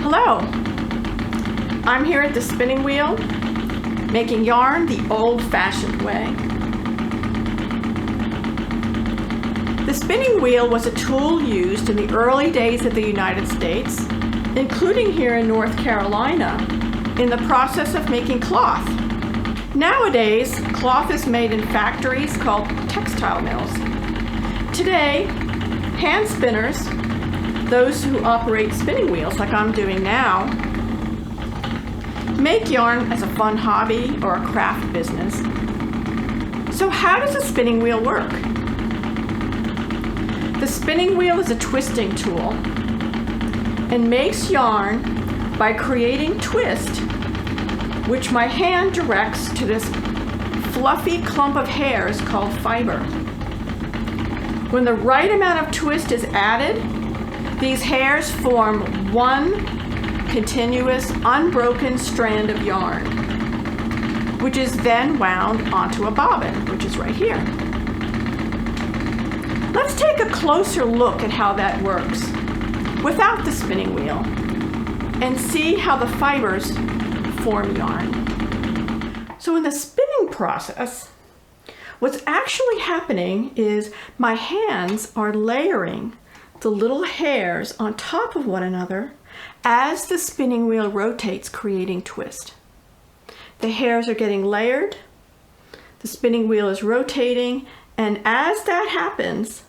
Hello, I'm here at the spinning wheel, making yarn the old-fashioned way. The spinning wheel was a tool used in the early days of the United States, including here in North Carolina, in the process of making cloth. Nowadays, cloth is made in factories called textile mills. Today, hand spinners, those who operate spinning wheels like I'm doing now, make yarn as a fun hobby or a craft business. So how does a spinning wheel work? The spinning wheel is a twisting tool and makes yarn by creating twist, which my hand directs to this fluffy clump of hairs called fiber. When the right amount of twist is added, these hairs form one continuous, unbroken strand of yarn, which is then wound onto a bobbin, which is right here. Let's take a closer look at how that works without the spinning wheel and see how the fibers form yarn. So in the spinning process, what's actually happening is my hands are layering the little hairs on top of one another as the spinning wheel rotates, creating twist. The hairs are getting layered, the spinning wheel is rotating, and as that happens,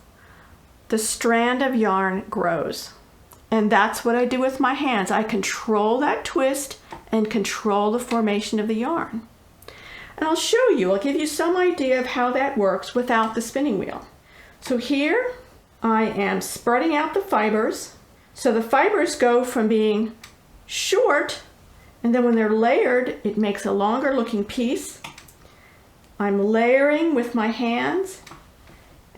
the strand of yarn grows. And that's what I do with my hands. I control that twist and control the formation of the yarn. And I'll show you, I'll give you some idea of how that works without the spinning wheel. So here I am spreading out the fibers. So the fibers go from being short, and then when they're layered, it makes a longer looking piece. I'm layering with my hands,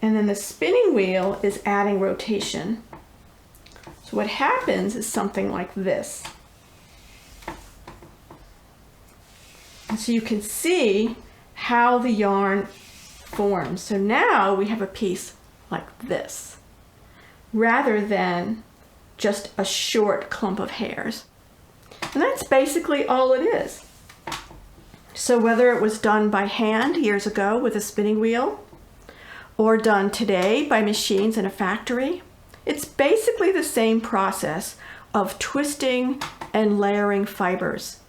and then the spinning wheel is adding rotation. So what happens is something like this. And so you can see how the yarn forms. So now we have a piece like this, rather than just a short clump of hairs. And that's basically all it is. So whether it was done by hand years ago with a spinning wheel, or done today by machines in a factory, it's basically the same process of twisting and layering fibers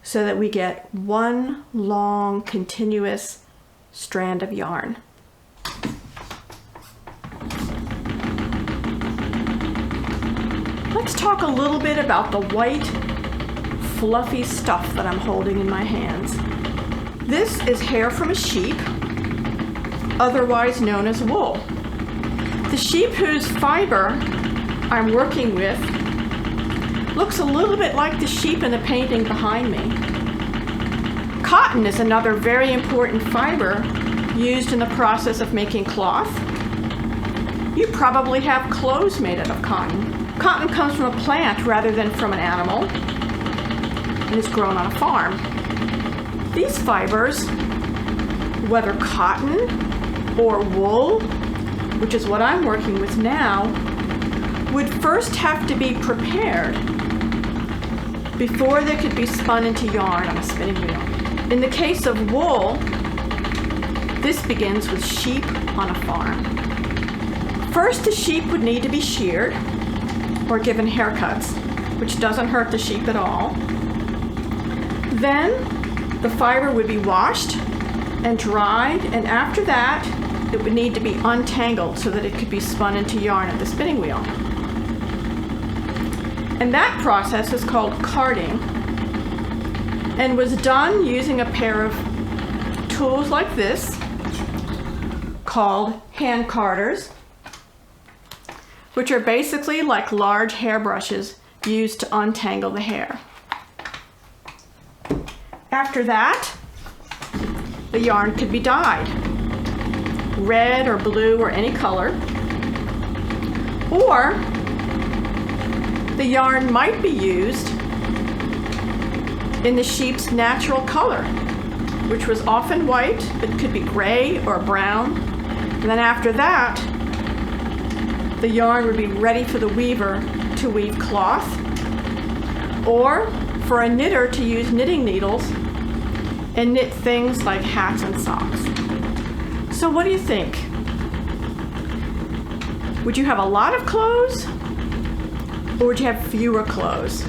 so that we get one long, continuous strand of yarn. Let's talk a little bit about the white, fluffy stuff that I'm holding in my hands. This is hair from a sheep, otherwise known as wool. The sheep whose fiber I'm working with looks a little bit like the sheep in the painting behind me. Cotton is another very important fiber used in the process of making cloth. You probably have clothes made out of cotton. Cotton comes from a plant rather than from an animal, and is grown on a farm. These fibers, whether cotton or wool, which is what I'm working with now, would first have to be prepared before they could be spun into yarn on a spinning wheel. In the case of wool, this begins with sheep on a farm. First, the sheep would need to be sheared or given haircuts, which doesn't hurt the sheep at all. Then the fiber would be washed and dried, and after that it would need to be untangled so that it could be spun into yarn at the spinning wheel. And that process is called carding, and was done using a pair of tools like this called hand carders, which are basically like large hairbrushes used to untangle the hair. After that, the yarn could be dyed, red or blue or any color, or the yarn might be used in the sheep's natural color, which was often white, but could be gray or brown. And then after that, the yarn would be ready for the weaver to weave cloth, or for a knitter to use knitting needles and knit things like hats and socks. So what do you think? Would you have a lot of clothes, or would you have fewer clothes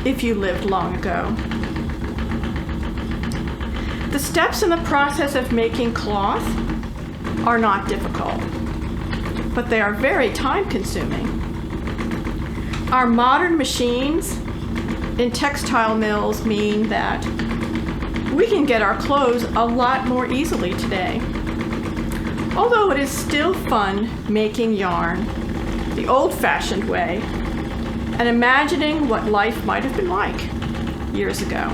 if you lived long ago? The steps in the process of making cloth are not difficult, but they are very time-consuming. Our modern machines in textile mills mean that we can get our clothes a lot more easily today. Although it is still fun making yarn the old-fashioned way and imagining what life might have been like years ago.